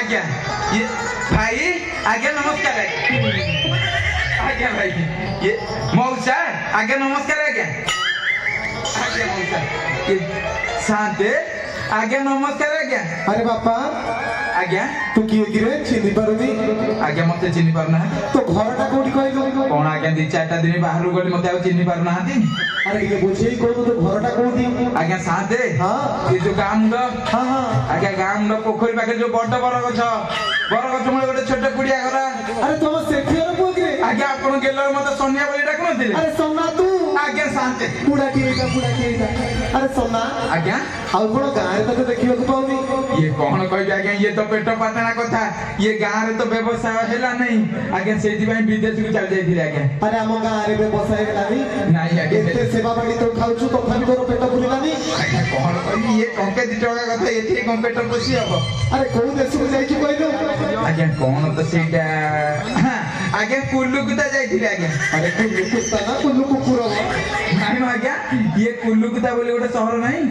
आज्ञा ये भाई आज्ञा नमस्कार आज्ञा भाई ये मौसा आज्ञा नमस्कार आज्ञा आज्ञा मौसा ये शांते आज्ञा नमस्कार आज्ञा। अरे बापा आज्ञा तू किए कि रे चिन्हि पारुनी आज्ञा मते चिन्हि पारना तो घरटा कोठी कहलु कोन आज्ञा 2-4 दिन बाहर गली मते आ चिन्हि पारना हाती। अरे ये बुझेई कोन तो घरटा कोठी आज्ञा शांते हां ये जो गाम हां हां आज्ञा गाम पोखरी पाखे जो बड़ बरगछ मूल गोटे छोट कुड़िया घर अरे तुम सेठियर पुओ कि आज्ञा आपण गेलर मते सोनिया बोली डाक नथिले। अरे सोना तू आज्ञा शांते पुडा की अरे सोना आज्ञा आउ कोन गाय तो देखियो को पाउनी ये कौन कहि आज्ञा ये तो पेट पाटना कथा ये गां रे तो व्यवसाय हैला नहीं आज्ञा सेति भाई विदेश को चल जाई थिले आज्ञा। अरे हम गां रे व्यवसाय हैला नहीं आज्ञा एते सेवा बाड़ी तो खाउछु तो खाली तोर पेट फुलिला नहीं आज्ञा कौन कहि ये टंके 2 टका कथा एथि कम पेट पोसी हबो। अरे कोन देश को जाई कि कहलो आज्ञा कौन तो सेटा आज्ञा कुल्लू कुता जाई थिले आज्ञा। अरे कुल्लू कुत्ता ना कुल्लू कुकुर नहीं आज्ञा ये कुल्लू कुता बोले गोटे शहर नहीं।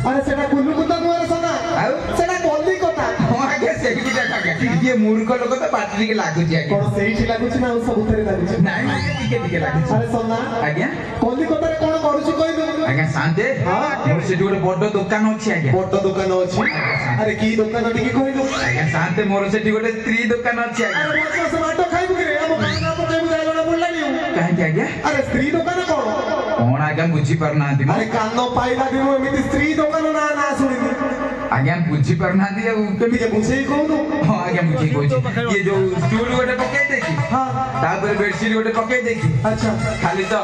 अरे सेटा कुल्लू कुत्ता नुआरे सोना आउ सेटा कोल्ली कोता हां आज्ञा सेही देखा ये मूर्ख लोक तो पाटरी के लागु छी आज्ञा कोन सेही लागु छी ना सब उतरे लागु छी नहीं टिके लागु छी। अरे सोना आज्ञा कोल्ली कोता रे कोन करू छी कहलो आज्ञा शांते हां मोर से गोटे बड़ दुकान अछि आज्ञा बड़ दुकान अछि। अरे की दुकान टिके कहलो आज्ञा शांते मोर से गोटे स्त्री दुकान अछि आज्ञा। अरे मोर से माटो खाइबु कि रे हम खाना पकाइबु जाइलो ना बोलला नहीं काहे के आज्ञा अरे स्त्री दुकान कोन आज्ञा बुझी परना दिनो अरे कानो पाइला दिनो एमिति स्त्री दुकान ना ना सुनिनी आज्ञा बुझी परना दिया केमिति बुझेई कहनु हां आज्ञा बुझी कोची ये जो स्टूल गोटे पके देखी हां तापर बेडशीट गोटे पके देखी अच्छा खाली तो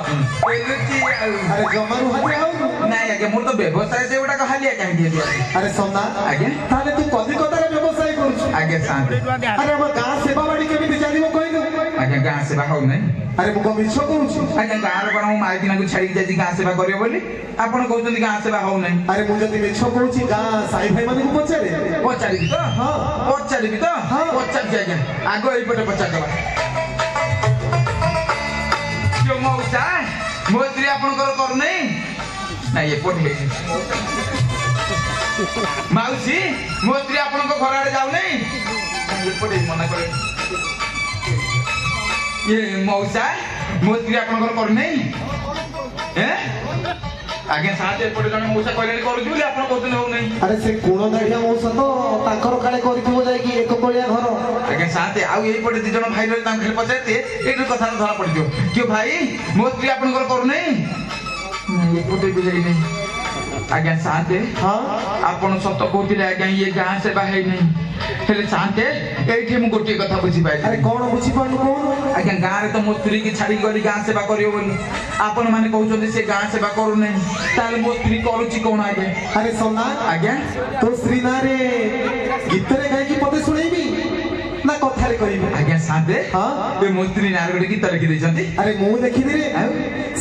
एलुची अरे जमारू हजे आउ नहीं आज्ञा मोर तो व्यवसाय से गोटा खाली आज्ञा दिया। अरे सोना आज्ञा ताले तू कलिकता रे व्यवसाय करू आज्ञा शांत अरे हम गां सेवा बाड़ी केमिति जानिबो कहनु आज्ञा गां सेवा हो नहीं अरे मु मिछ कहूची आज्ञा गां रे पर माई दिना को छाड़ी जाई गां सेवा करियो बोली आपण कहउछन गां सेवा हो नहीं। अरे मु जति मिछ कहूची गां साई भाई माने को पचारि तो हां पचारि तो पचार जाय आज्ञा आगो एई पटे पचार दबा जो मौसा मोत्री आपण कर नहीं नहीं ये पटे माउसी मोत्री आपण को घर आड़े जाऊ नहीं ये पटे मना करे ये मौसा मोत्री आपण कर नहीं हैं आगे साथे पटे जने मौसा कहले करू बोली आपण कहतन हो नहीं। अरे से कोण दाढ़िया मौसा तो तांकर काळे करिथिबो जाय कि एक कोलिया घर आगे साथे आउ एई पटे दि जण भाई रे तां खेल पचाते एटु कथा धरा पड़ दियो क्यों भाई मोत्री आपण करू नहीं ये पटे भी जाई नहीं। आज्ञा साथे हां आपण सत कहतिले आज्ञा ये गां सेवा है नहीं हेले साथे एठी मु गोटी कथा बुझी पाइ। अरे कोन बुझी पानु कोन आज्ञा गां रे तो मो स्त्री की छाड़ी गली गां सेवा करियो बोली आपण माने कहउछन से गां सेवा करू नहीं ताले मो स्त्री करूची कोन आज्ञा। अरे सोना आज्ञा तो स्त्री ना रे गीत रे गाय की पते सुनेबी ना कथा रे कहिबी आज्ञा साथे हां बे मो स्त्री नार गोटे गीत लिखि दैछंती। अरे मु देखि रे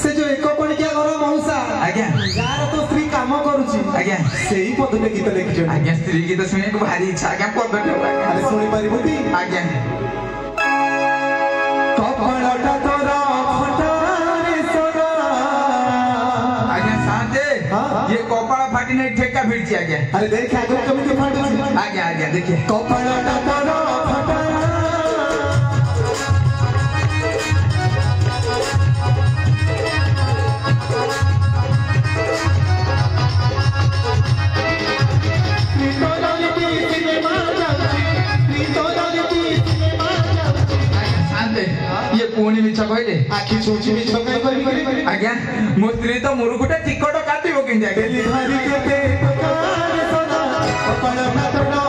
से जो एक कोणिया घर मौसा आज्ञा यार तो स्त्री काम करूची आज्ञा सेही पदे गीत लिखिछ आज्ञा स्त्री गीत सुने को भारी इच्छा आज्ञा पद अरे सुनी परिबुती आज्ञा कपड़टा तोरा फटा रे सोना आज्ञा साथे ये कपाळ फाटी नहीं ठेका भिड़ची आज्ञा। अरे देख आगो केमिति फाटुची आज्ञा आज्ञा देखिए कपड़टा तोरा फटा ये पुणी मिछ कहले आखि चोची मिछ काय करी आज्ञा मो स्त्री तो मोर गुटे टिकट काटिबो किंजा बेली भारी केते पकार सोना कपड़ा तोड़ा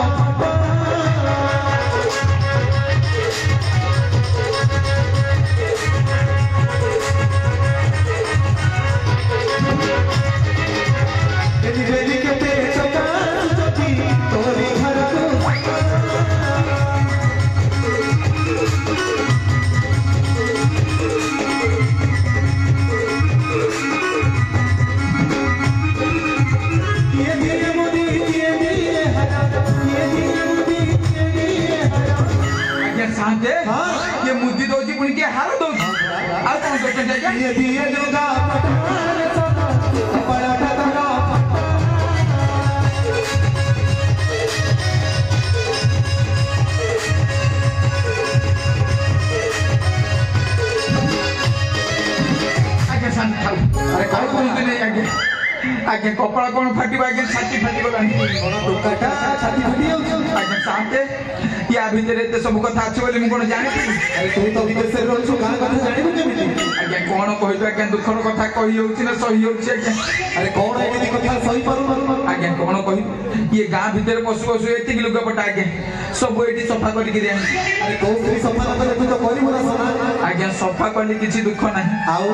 बेली केते पकार चोची तोरी घर को ये मुद्दी दोजी पुणी के हार दोजी आ कोन करते जाय ये दिए दुर्गा पठार सोना कपड़ा तोड़ा आगे कपड़ा कौन फाटी आगे छाती फाटी गलानी टोकाटा छाती फाटी जाउछ आगे साथे या भीतर एते सब कथा अछि बोली मु कोन जानि अरे तू तो विदेश रे रहछु गां कथा जानिबु केमिति आगे कोन कहितो आगे दुखर कथा कहि होउछि ना सही होउछि आगे अरे कौन एमिति कथा सही पारु आगे कोन कहि ये गां भीतर पसु पसु एति लुगा पटा आगे सब एटी सफा करि के दे अरे कौ स्त्री सफा न करे तू तो करिबो ना सना आगे सफा कली किछि दुख नाही आउ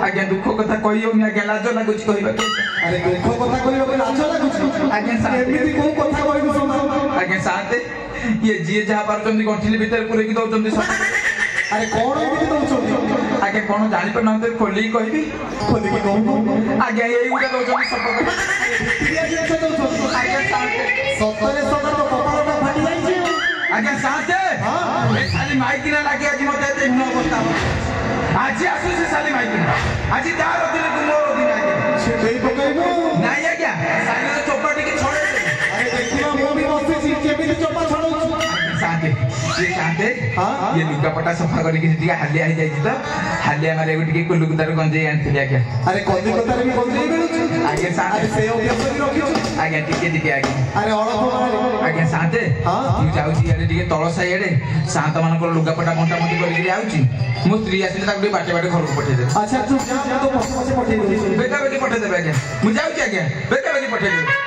आगे दुख कथा कहि होउनी आगे लाज लागुछि कहबा के अरे दुख कथा कहिबो के लाज लागुछि आगे साथे एमिति को कथा कहिबो सना आगे साथे ये जी जहा पारचंदी गंठिली भीतर पुरे की दउचंदी सब अरे कौन एमिति दउचंदी आगे कोन जानि पर नते खोली कहबी खोली के कहू आगे एई गुडा दउचंदी सब भितिया जे दउचंदी आगे साथे सतरे सतर तो कपालटा फाटी जाइछे आगे साथे हां ए खाली माइकिना लागे आज मते एते न अवस्था आज आसु से साली माइकिना आज तार दिन गुमोर दिन आगे से देई पकाइबो नाही आगे साली तो चोपाटी के छोड़े अरे देखिबा मो भी बसि केमिति चोपा छडौ साथे ये साथे हां ये लुगा पटा सफा करी कि टिका हालिया ही जाई त हालिया मारे टिके कुल्लू कुतार गंजे आनथिली आगे अरे कदी कतार भी गंजे मिलुछ आगे साथे अरे से अभ्यास भी रखिछु आगे टिके आगे अरे अळप आगे साथे हां तू जाउची यारे टिके तळ साई एडे सात मानकर लुगा पटा मोटा मोटी करी आउची मो स्त्री आसी ताक बाटे बाटे घर को पठे दे अच्छा तू जा तो पछे पठे दे बेका बेकी पठे दे आगे मु जाउची आगे बेका बेकी पठे दे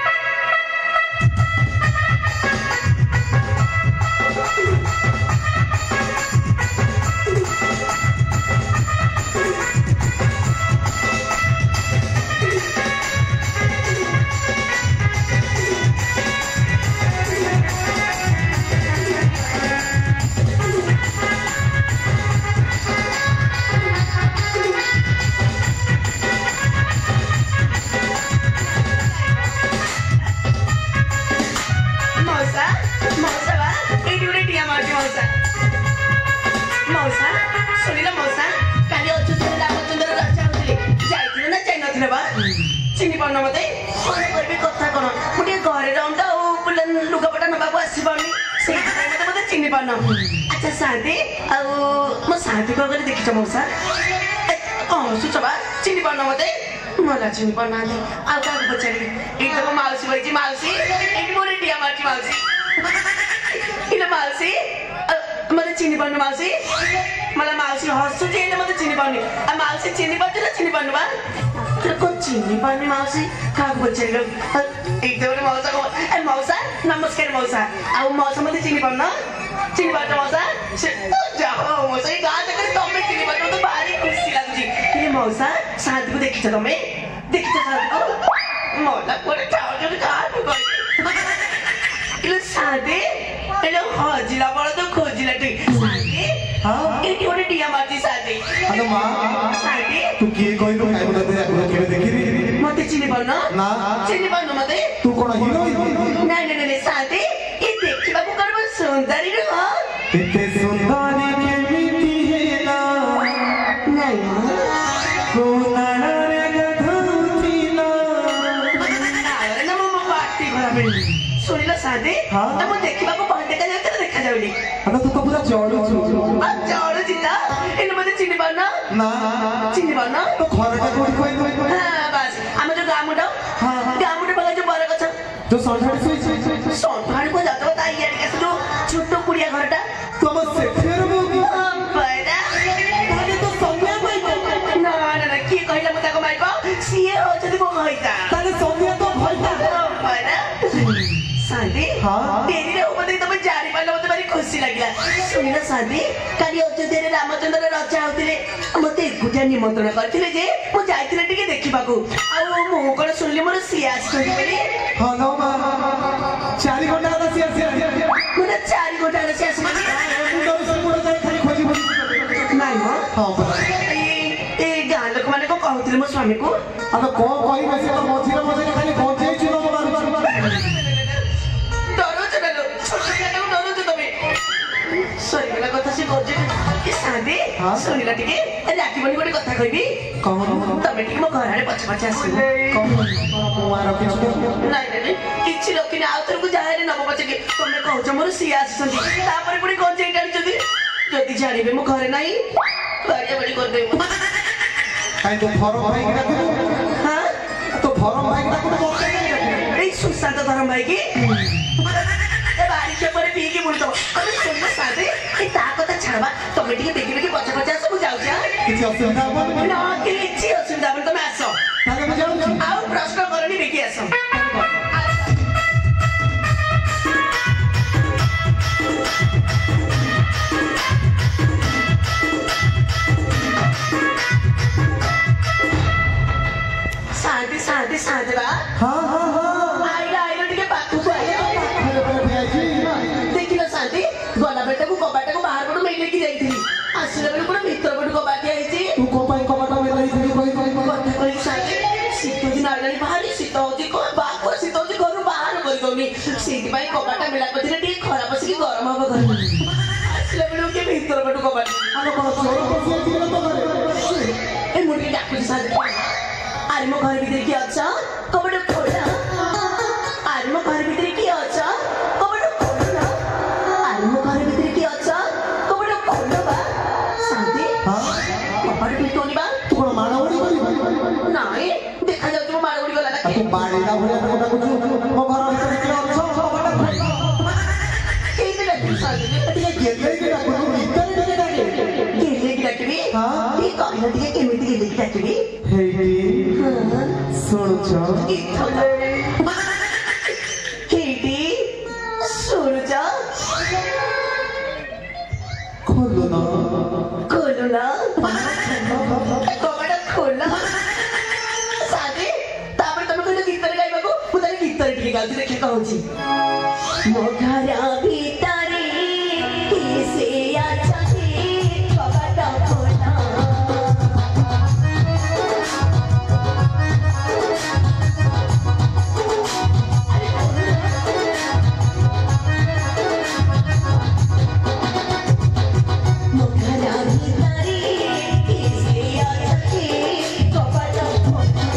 चिनी पाउन मते कोइ कथा कोन मुटे घरे रहउँ त पुलन लुगापटा नबाको आसी पाउनी सेही मते मते चिनी पाउन अच्छा साथी अब म साथी को गरे देखिछ मौसा सुचबा चिनी पाउन मते मलाई चिनी पाउन आले अब का बच्चाले एकदम माउसी भइजी माउसी एक मोरे टिया मार्ची माउसी इले माउसी मलाई चिनी पाउन माउसी मलाई माउसी हस्छु जेले मते चिनी पाउने आ माउसी चिनी पाउँछ र चिनी पाउनु बा को चिनी पाउने माउसी काको बच्चाले एकदम मौसा को ए मौसा नमस्कार मौसा अब मौसा मते चिनी पाउन चिनी पाउन मौसा जाओ मौसा ए गाज के तमे चिनी पाउन त भारी खुसी लाग्छ ए मौसा साथी को देखिछ तमे देखिछ साथी को मोला कोले ठाउँ जो काको गयो इले साथी इले हजिला बड त खोजिला टी साथी हां ए की ओने टिया मार्ची साथी हेलो मां साथी तू के कहिलो काय बोलते आगो केबे देखिरी मते चिनी पाउन ना चिनी पाउन मते तू कोन हिरो नहीं साथी ये देखिबा को करबो सुंदरी रे हो इते सुंदरी केमिति हेला नहीं कोनारा रे गधुथिला अरे न म पार्टी भरा सुनिला साथी त म देखिबा को बहते का जाते देखा जाउली अबे तू तो पूरा चौड़ू छु आ चौड़ जिता इन मते चिनी पाउन ना चिनी पाउन तो खरटा कोइ कोइ हां बस हम जो गामुडा गामुडा बगा जो बरक छ जो संठाड़ी सोई संठाड़ी को जातो ताई यार के जो छोटो कुड़िया घरटा तुम से फेर मोगी बड़ा ताले तो संज्ञा पाइबो ना ना की कहिला मता को माइबो सीए हो जदी को कहिता ताले संज्ञा तो भइता बड़ा साथी तेरी रे उपदे तमे जारी पालो मते भारी खुशी लागिला सुनिला साथी काली अयोध्या रे रामचंद्र रचा होतिले मते गुटिया निमंत्रण करथिले जे मु जाइथिले टिके देखिबाकू आ मु कोन सुनली मोर सियास सुनी बोली हेलो मां 4 घंटा का सियास मने 4 घंटा रे सियास बोली मुंडो से मुंडो जाय खाली खोजी नाही हो हां ए गां लोक माने को कहथिले मो स्वामी को अब को कहि बसे तो मझिरे खाली गंजे चुनो मारू सुनिला कथा से गजे के सादे सुनिला टिके राखी बनी गोटे कथा कहबी कौन तमे टिके मो घर आड़े पछ पछ आसी कौन कुमार किछु नाही किछि लोकिन आउतर को जाहे नब पछ के तमे कहछ मोर सिया आछंती तापर पुनी गजे टाणी जदी जदी जानिबे मो घरे नाही गाड़िया बड़ी कर देबो काई तो फरो भाई के रखबो हां तो ଧରମ ଭାଇ ତାକୁ ତ ମତେ ଏଇ ସୁଶାନ୍ତ ଧରମ ଭାଇ କି ବାରି ଚପରେ ପିଇକି ବୁଲୁଥିବ ତମେ ଶୁଣିବ ସାଥେ ଏ ତା କଥା ଛାଡ଼ବା ତମେ ଟିକେ ବେଗି ବେଗି ପଛ ପଛ ଆସ ମୁଁ ଯାଉଛି କିଛି ଅସୁବିଧା ହବନି ନା କିଛି ଅସୁବିଧା ହବନି ତମେ ଆସ ତାହେଲେ ମୁଁ ଯାଉଛି ଆଉ ପ୍ରଶ୍ନ କରନି ବେଗି ଆସ शांति शांति शांति बा हाँ हाँ हाँ आइला आइला टिके पाखु आइला देखिल शांति गला बेटा को कबाटा को बाहर पटू मेले की जाइथिली आसिला बेले पूरा भीतर पटू कबाटी आइछि तू को पाई कबाटा मेलाई थी कोई कथा कहि शांति शीत दिन आइलानी बाहरी शीत होछि को बाको शीत होछि घर बाहर करि दउनी सेति पाई कबाटा मेला पथिले टिके खरा बसिकी गरम हबो घर आसिला बेले के भीतर पटू कबाटी आलो कोन चोर पसी आइछि तो घरे ए मुर्गी डाकुछि शांति आरे मो घर भीतर की अच्छा कबड खोला आरे मो घर भीतर की अच्छा कबड खोला आरे मो घर भीतर की अच्छा कबड खोला बा शांति हां कबड पिटोनी बा तू कोन माड़ावड़ी करी नाही देखा जाउ तू माड़गुडी गला ना तू बाड़ीला भलिया तो डाकुछु मो घर भीतर की अच्छा कबाटा के दे शांति ଟିକେ ଗେଲେଇ କି ଡାକୁଛୁ ଭିତରେ ଟିକେ ଡାକେ गेले की डाकबी हां ई कहला ଟିକେ କେମିତି गेले की डाकबी ହେଇଟି हां ଶୁଣୁଛ केटी सुरजा ଖୋଲୁନ खोलना कबाटा खोलना सादे तापर तमे कहले गीतर गाइबाको मु ताले गीतर ଟିକେ गाउछि देखि कहूछि ମୋ ଘର ଭିତରେ କିसे ଅଛନ୍ତି କବାଟ ଖୋଲା ମୋ ଘର ଭିତରେ କିसे ଅଛନ୍ତି କବାଟ ଖୋଲା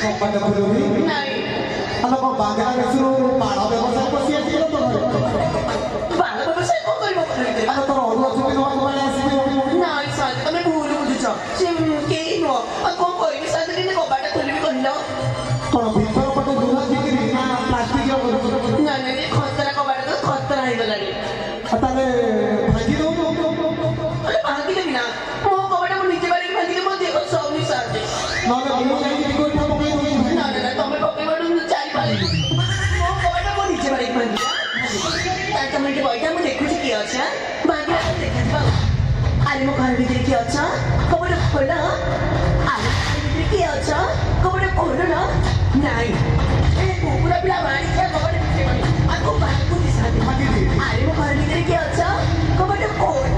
କବାଟା ଖୋଲୁନି ଆଲୋ କଣ ବାଙ୍ଗଲା ଦେଶରୁ ବାଣ ବ୍ୟବସାୟ ପଶି ଆସିଲ ତ ଘରେ ବାଳ ବ୍ୟବସାୟ କଣ କରିବ ଆଲୋ ତୋର ଅରୁଆ ଛୁଟି ନବାକୁ ପାଣି ଆସିବି ନାଇଁ ସାଥେ ତମେ ଭୁଲ ବୁଝୁଛ ସେ କେହି ନୁହଁ ଆଉ କଣ କରିବି ସାଥେ କେମିତି କବାଟ ଖୋଲିବି କହିଲ କଣ ଭିତର ପଟେ ଲୁହା ଚିକିରି ନା ପ୍ଲାଷ୍ଟିକ ନାଇଁ ନାଇଁ ଖତରା କବାଟ ତ ଖତରା ହେଇଗଲାଣି ତାହେଲେ ଭାଙ୍ଗି ଦଉନୁ ଭାଙ୍ଗିଦେବି ନା ମୋ କବାଟ ମୁଁ ନିଜେ ବାଡ଼ିକି ଭାଙ୍ଗିଦେବି ମୋ ଦେହ ସଉନି ସାଥେ ନହେଲେ ମୁଁ ଯାଇକି ଗୋଇଠା ପକେଇ ଦଉଛି ନା ନା ତମେ ପକେଇବାଠୁ ଚାରି ପାଳି ମୋ କବାଟ ମୁଁ ନିଜେ ବାଡ଼ିକି ଭାଙ୍ଗିବି ତମେ ଏଠି ବଇଟା ମୁଁ ଦେଖୁଛି କିଏ ଅଛ ଭାଙ୍ଗିଲା ଦେଖାଯିବ ଆରେ ମୋ ଘର ଭିତରେ କିଏ ଅଛ କବାଟ ଖୋଲ ଆରେ ଭିତରେ କିଏ ଅଛ କବାଟ ଖୋଲ ନା ନାଇଁ ଏ କୁକୁଡ଼ା ପିଲା ମାରିଥିବା କବାଟ ଭିତରେ ଆକୁ ଭାଙ୍ଗୁଛି ସାଥେ ଆରେ ମୋ ଘର ଭିତରେ କିଏ ଅଛ କବାଟ ଖୋଲ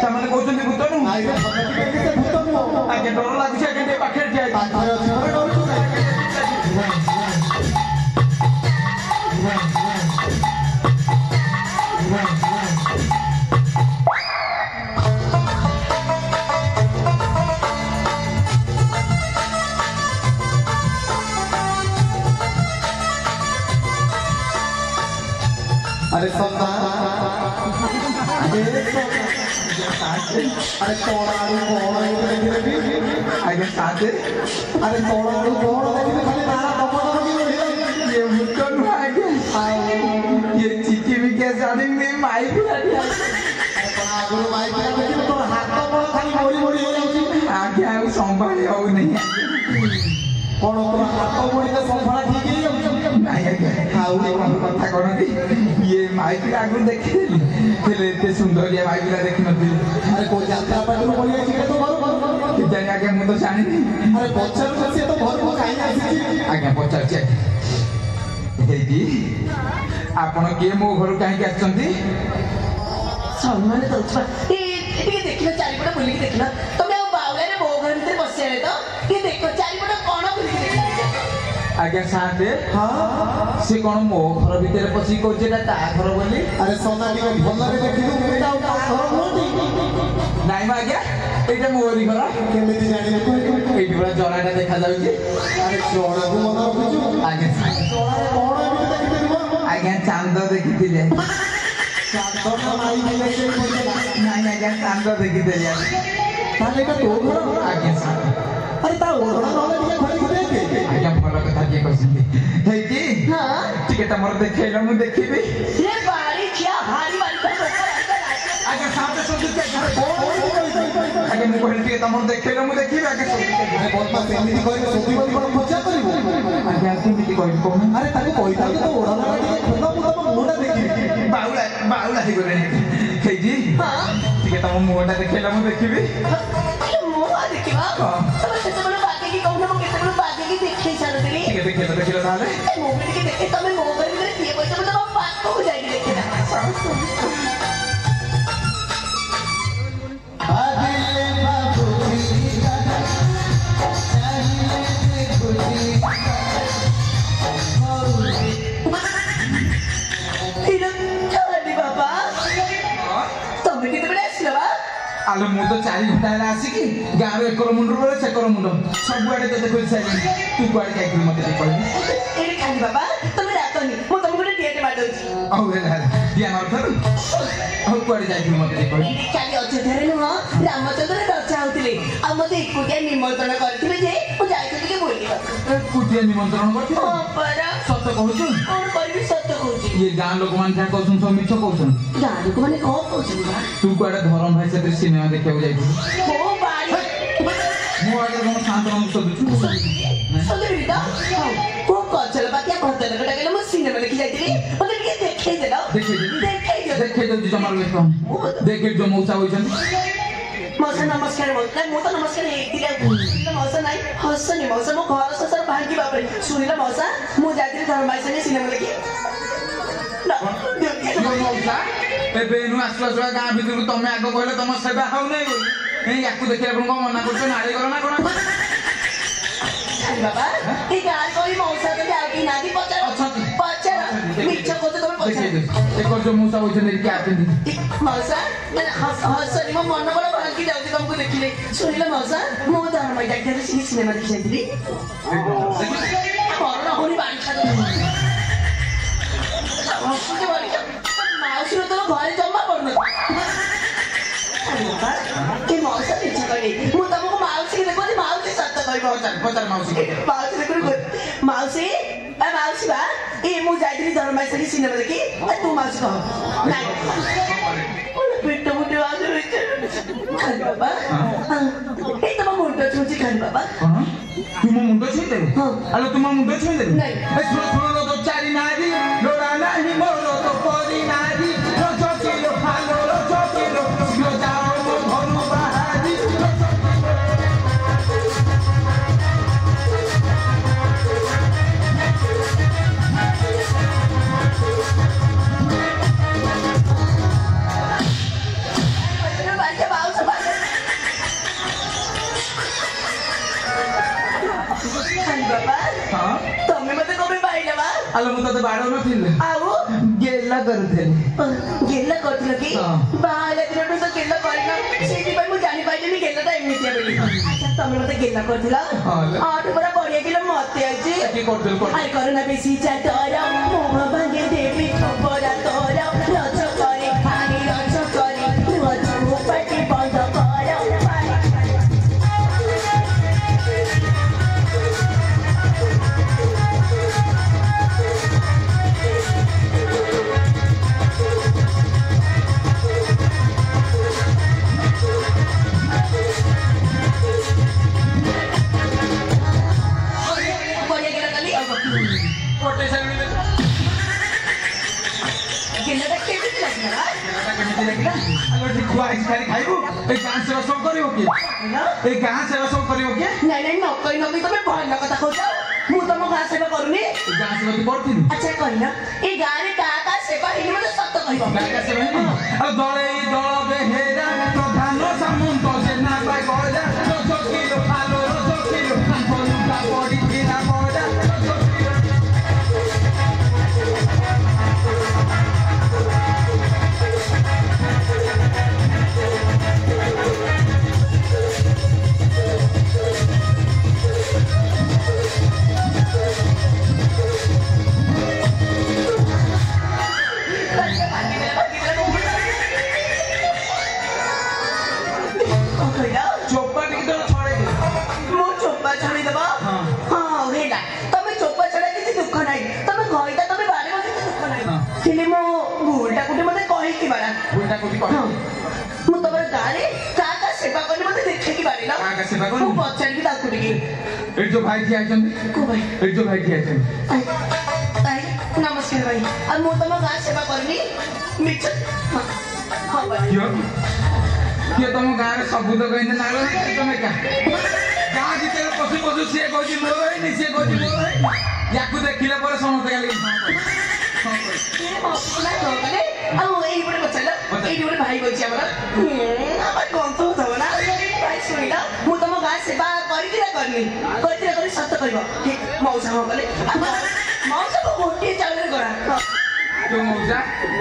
ସେମାନେ କହୁଛନ୍ତି ଭୂତ ନୁହଁ ଆଜ୍ଞା ଡର ଲାଗୁଛି ଆଜ୍ଞା ଟିକେ ପାଖରେ ଠିଆ अरे सोना अरे तोड़ा आगे साथे अरे तोड़ा खाली तारा ये मुझको आगे ये चिट्ठी भी क्या शादी में माइक आगुरु माइक देखिए तो हाथ बड़ खाली मोरी मोरी हो जाउची आगे आउ संभाली हो नहीं कोन तो हाथ मोरी के संभाला ठीक ही जाउची नहीं आगे आउ कथा कोन ये माइक आगु देखि हेले एते सुंदर ये माइक देखि नथि अरे को यात्रा पाटू बोली अछि के तो घर कि जानि आगे मु तो जानि अरे बच्चा से तो घर को काई आसी आगे पचार चेक हेदी आपण के मो घर काहे के आछंती सम्मान दउछा ए देखिलो चारिपट बुलिक देखिलो तमे बावले रे बो घर भीतर बसे रे तो ये देखो चारिपट कोन बुलिक देखिलो आगे साथे हां से कोन मो घर भीतर पसी को जेटा ता घर बोली अरे सोना के भलरे देखिलु एटा घर होती नाइ मा आगे एटा मोरी घर केमिति जानि को एटी बड़ा जराटा देखा जाउची अरे जोड़ा को मन रखुछु आगे जोड़ा कोन एमिति देखि देबो आगे चांद देखिथिले चांद माई मिले से बोलेला नाइ आगे चांद देखिथिले ताले का तो घर आगे साथे अरे ता ओढ़ा नले दिया घर घुरे के आगे भल कथा के कहसिली हे की हां टिके तमर देखैलो मु देखिबी रे बाड़ी क्या हारी बाड़ी पर आगे साथे सब के घर आगे मु कहली टिके तमर देखैलो मु देखिबी आगे सब अरे बहुत बात एमिति कहि सोती बड़ी बड़ मजा करिवो आगे आसी मिति कहली कोन अरे ताको कहि ताके तो ओढ़ा नले दिया खुदा मु तो मुंडा देखि बाउला हे गरे हे जी हां टिके तम मुहटा देखैलो मु देखिबी मुआ देखिबा तमे केते बड़ बागे की कहू न केते बड़ बागे की देखै छारतली देखिलो ताले मोबाइल के देखे तमे मोबाइल में किए बोलते मतलब हम बात को जाएगी देखना आदिले बाबू बाबा तमे किते बड़े आसलवा आलो मु तो 4 घंटा ହେଲା ଆସିକି ଗାଁ ରେ ଏକର ମୁଣ୍ଡ रे ସେକର ମୁଣ୍ଡ ସବୁଆଡେ ତତେ ଖୋଜି ସାଇଲି ତୁ କୁଆଡେ ଯାଇଥିଲୁ ମତେ ଟିକେ କହିବୁ ଏରେ ଖାଲି ବାବା ତମେ ରାତନି ମୁଁ ତମକୁ ଗୋଟେ ଟିଏଟେ ମାଡଉଛି ଆଉ ହେଲା ଦିଆ ମାରଥରୁ ଆଉ କୁଆଡେ ଯାଇଥିଲୁ ମତେ ଟିକେ କହିବୁ କାଲି ଅଯୋଧ୍ୟାରେ ନୁହଁ ରାମଚନ୍ଦ୍ର ରଚା ହଉଥିଲେ ଆଉ ମତେ ଏକୁଟିଆ ନିମନ୍ତ୍ରଣ କରିଥିଲେ ଯେ ମୁଁ ଯାଇଥିଲି ଟିକେ ବୁଲିବାକୁ କୁଟିଆ ନିମନ୍ତ୍ରଣ କରିଥିଲୁ ହଁ ପରା ସତ କହୁଛୁ କଣ କରିବି ସତ କହୁଛି ये गाଁ ଲୋକମାନେ ଯାହା କହୁଛନ୍ତି ସବୁ ମିଛ କହୁଛନ୍ତି ଗାଁ ଲୋକମାନେ କଣ କହୁଛନ୍ତି ବା ତୁ କୁଆଡେ ଧରମ ଭାଇ ସେଥିରେ ସିନେମା ଦେଖିବାକୁ ଯାଇଥିଲୁ ମୋ ବାଡ଼ି ମୁଁ ଆଗରେ କଣ ଶାନ୍ତନୁ ଶୋଧୁଛୁ ସତରେ ତ କୋ କଚଲ ବାକିଆ ଭଦ୍ରକ ଡାକିଲେ ମୁଁ ସିନେମା ଦେଖି ଯାଇଥିଲି ମତେ ଟିକେ ଦେଖେଇ ଦେଲ ଦେଖେଇ ଦଉଛି ଜମାରୁ ବ୍ୟସ୍ତ ଦେଖେଇ ଯୋଉ ମଉସା ହୋଇଛନ୍ତି मौसा नमस्कार बोलता है तो नमस्कार एक मौसा नहीं हसनी मौसा मो घर ससर भांगी बापरे सुनिला मौसा मु जात्री धर्माई संगे सिनेमा देखि मौसा एबे नु आसला आसला गाँ भितर तमे आग कहले तम सेवा हौ नै बोली ए याकू देखिला कोन मना करछो नाड़ी करो ना कोन बाबा ए गाल कोई मौसा के आकी नादी पचार पचार मिच्छा को तो तमे पचार एक जो मौसा होइछन के आछन मौसा मैं हसनी मो मन बड़ा भांगी जाउती तुमको देखिले सुनिला मौसा मो धर्माई जात्री सिनेमा देखि जात्री कोरोना होनी बांध खा हसुके बारी माउसी तो घरे जम्मा पड़न के मौसा इच्छा करे मु तुमको माउसी के देखो माउसी सत्य कहि पचार माउसी माउसी देखो माउसी ए माउसी बा ए मु जाइत्री धर्माई संगे सिनेमा देखि तू माउसी कह नाही पेट मुटे आगे रहिছে खाली बाबा ए तम मुंडो छुची खाली बाबा कोन तुम मुंडो छुई दे हां अरे तुम मुंडो छुई दे नहीं ए सुनो तो चारी नारी लोड़ा नाही मोरो तो परी नारी रो चोकिलो फालो रो चोकिलो यो जाओ मो घरु बाहारी तमे मते कबे बाइला बा आलो मु तते बाडो न थिले आउ गेला करथे गेला करथल की बाला दिन तो गेला करना सेति भाई मु जानि पाइले नि गेला ତ ଏମିତିଆ ବୋଲି ଆଚ୍ଛା ତମେ ମତେ ଗେଲ କରିଥିଲ ଆଠୁ ପୁରା 20 କିଲୋ ମତେ ଅଛି ଆରେ କରୁନା ବେଶୀ ଚାଟର ମୁହଁ ଭାଙ୍ଗି ଦେବି ଖବର ତୋର ରଜ କରି ଖାଲି ରଜ କରି ରଜ ପାଟି ବନ୍ଦ କର जो भाई जी आइछन को भाई जो भाई जी आइछन नमस्कार भाई अब मो तम गाँ सेवा करनी मिछ हां भाई कियो तुम गाँव रे सब तो कहने ना तुम का गाँ भीतर पशु पशु से कहजी मोर है नि से कहजी मोर है याकू देखिले पर समस्त गाली भाई बोल ना भाई सुनिला मु तुम गाँ सेवा कर सत कर मौसा हो गले मौसा को गोटे चाल करा जो मौसा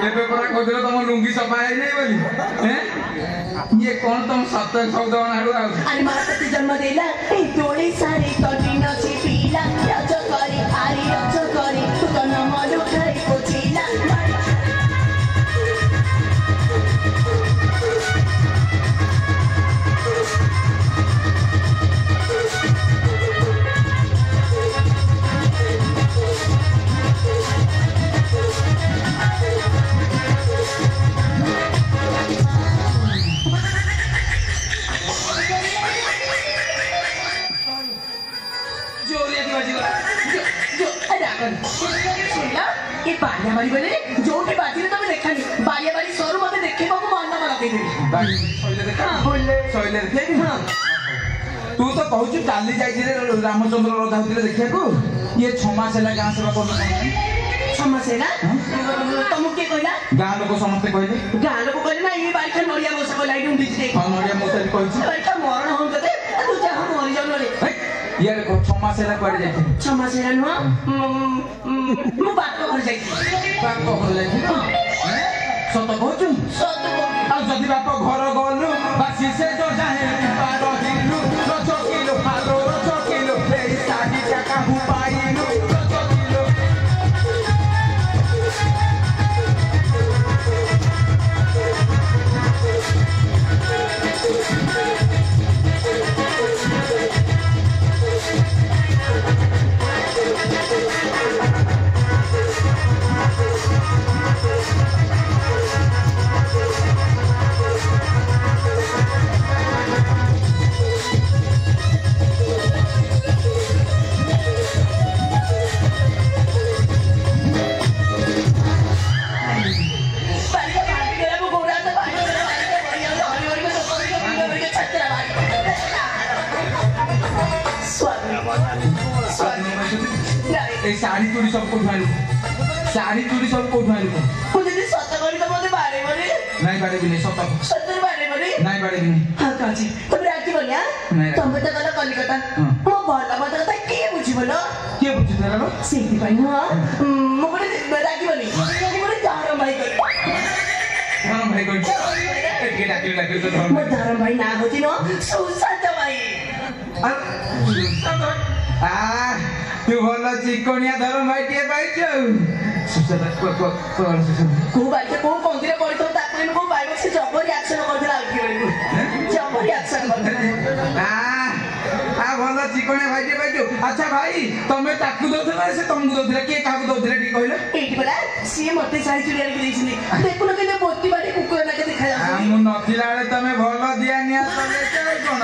एबे परा कदिलो तुम लुंगी सफा है नहीं बोली हैं ये कौन तुम सत शब्द बनाडू आ अरे मां तो जन्म देला ए तोड़ी सारी तोटी न से पीला रज करी आरी रज करी तू तो न मलु खाई पोछीला ये बालिया बाड़ी बोले जो भी बाजी ने तमे देखनी बालिया बाड़ी सरू मते देखे बाबू मानना मला दे देबी बाड़ी सइले देखा बोले सइले देखी हां तू तो कहू चाली जाई रे रामचंद्र रधा होतिले देखिया को ये 6 मास ହେଲା गां सेवा करन 6 मास ହେଲା तुम के कहला गां लोक समस्त कहले गां लोक कहले ना ये बाड़ी का नडिया मोसा को लाइट उंडी दे हां नडिया मोसा कहछि बाड़ी का मरण हो जते तू जा हम मरि जाऊ रे यार को 6 मास ହେଲା पड़ जाई 6 मास ହେଲା नुआ मु बात को कर जाई बात को कर जाई सत कहछु सत आ जदी बाप घर गलु बासी से जो जाहे पारो हिलु रचो किलो हालो रचो किलो ए साडी टाका हु पाइलु रचो किलो ए साड़ी चूड़ी सब को उठाली साड़ी चूड़ी सब को उठाली मुझे भी सत करी तो मते बारे बारे नहीं बारे भी नहीं सत बारे बारे नहीं बारे भी नहीं हां काजी तुम राजी बोलिया तुम तो गला कलिकता मो भला मत कथा के बुझी बोलो के बुझी देला सेती पाई हां मो बड़े राजी बोली मो बड़े जानो भाई कर हां भाई भाई कोई एके डाकिल तो धर्म ମୋ ଧରମ ଭାଇ ନାଁ ହଉଛି ନୁହଁ ସୁଶାନ୍ତ ଭାଇ। तू भल चिकनिया धर्म भाई टे पाइछ କୋଉ ବାଇକ କୋଉ କନ୍ଦିରେ ପଡିଥିବ ତାକୁ ଏଇନେ କୋଉ ବାଇକ ସେ ଜବରି ଆକ୍ସନ କରିଥିଲା ଆଉ କିଏ ବେଳକୁ ଜବରି ଆକ୍ସନ କରିଥିଲା। भल चिकनिया भाई टे पाइछ। अच्छा भाई तमे ताकू दउथला से तुमको दउथला के काकू दउथला टी कहले ଏଇଠି ପରା ସିଏ ମତେ ଚାହି ଚୁଡିଆ ଲେଖି ଦେଇଛନ୍ତି। ଦେଖୁନ କେତେ ମୋତି ବାଡ଼ି କୁକୁର ନାକେ ଦେଖା ଯାଉଛି। ମୁଁ ନଥିଲା ବେଳେ ତମେ ଭଲ ଦିଆ ନିଆ କଲେ କଣ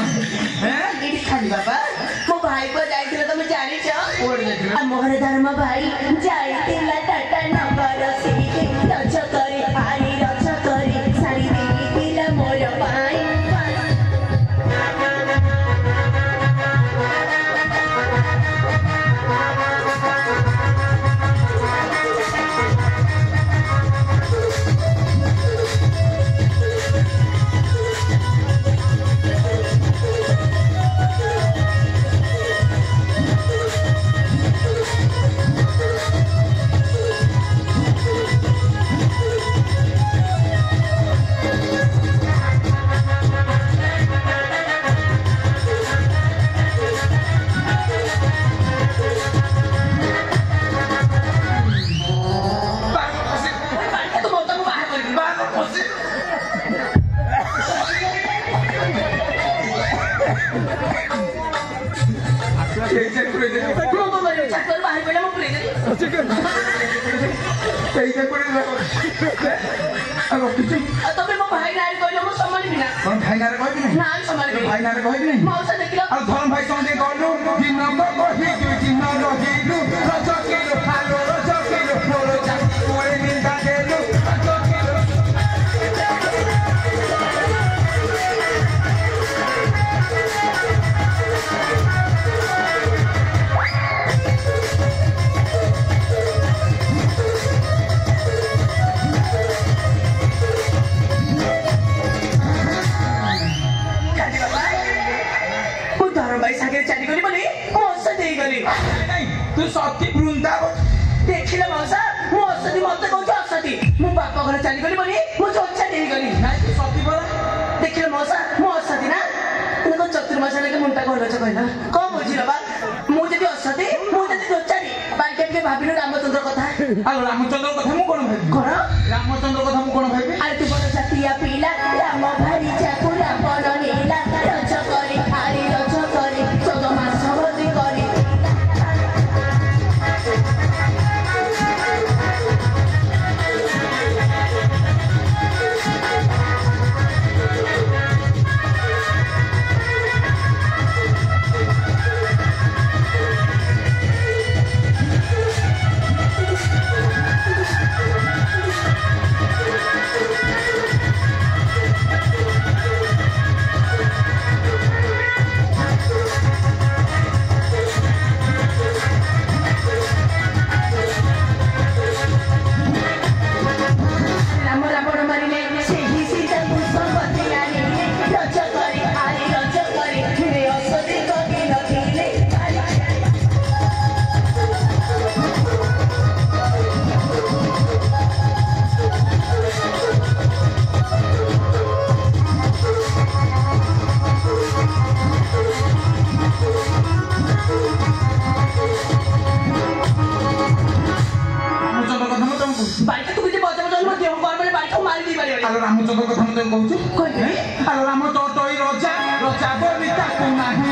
ଏଇଠି ଖାଲି ବାବା ମୋ ଭାଇ କୁଆ ଯାଇଥିଲେ ତମେ ଜାଣିଛ? କୁଆଡେ ଯାଇଥିଲେ? ଆମ ଘରେ ଧର୍ମ ଭାଇ ଯାଇଥିଲା ଟାଟା ନମ୍ବର ସେଇଠି ରଜ କରି ଆଇ ରଜ କରି ଶାଢ଼ୀ ଦେଇଥିଲା ମୋର ପାଇଁ। ତମେ ମୋ ଭାଇ ନାଁରେ କହିଲ ମୁଁ ସମ୍ଭାଳିବି ନା। କଣ ଭାଇ ନାଁରେ କହିବି ନାହିଁ? ନାଇଁ ସମ୍ଭାଳିବି। ଭାଇ ନାଁରେ କହିବି ନାହିଁ? ମଉସା ଦେଖିଲ ଆଉ ଧର୍ମ ଭାଇ ସଙ୍ଗେ କହିଲୁ ଦିନ କହିଲୁ ଦିନ ରହିଲୁ ରଜ କିଲୋ ଖାଲୋ ରଜ କିଲୋ ମୋର ଚାକି କୁଆଡ଼େ ନିନ୍ଦା ଦେଲୁ ରଜ କିଲୋ। तू सती बृंदावन देखिल मौसा मु असती मत कहूँ असती मु बाप घर चली गली बोली मु चोचा नहीं गली नाई तू सती बोला देखिल मौसा मु असती ना देखो चतुर्मास लगे मुंटा कहल कहला कौन बुझिल बा मु जदि असती मु जदि चोचारी बाइक के भाबिनु रामचंद्र कथा आलो रामचंद्र कथा मु कोन भाई कोन रामचंद्र कथा मु कोन भाई अरे तू बड़ जातिया पीला राम भारी चाकू रावण नीला रज करी आरी रज करी 14 मास भरी करी रामचंद्र कथा मत कहूँ राम तो रजा रजा बोली ताकू नाही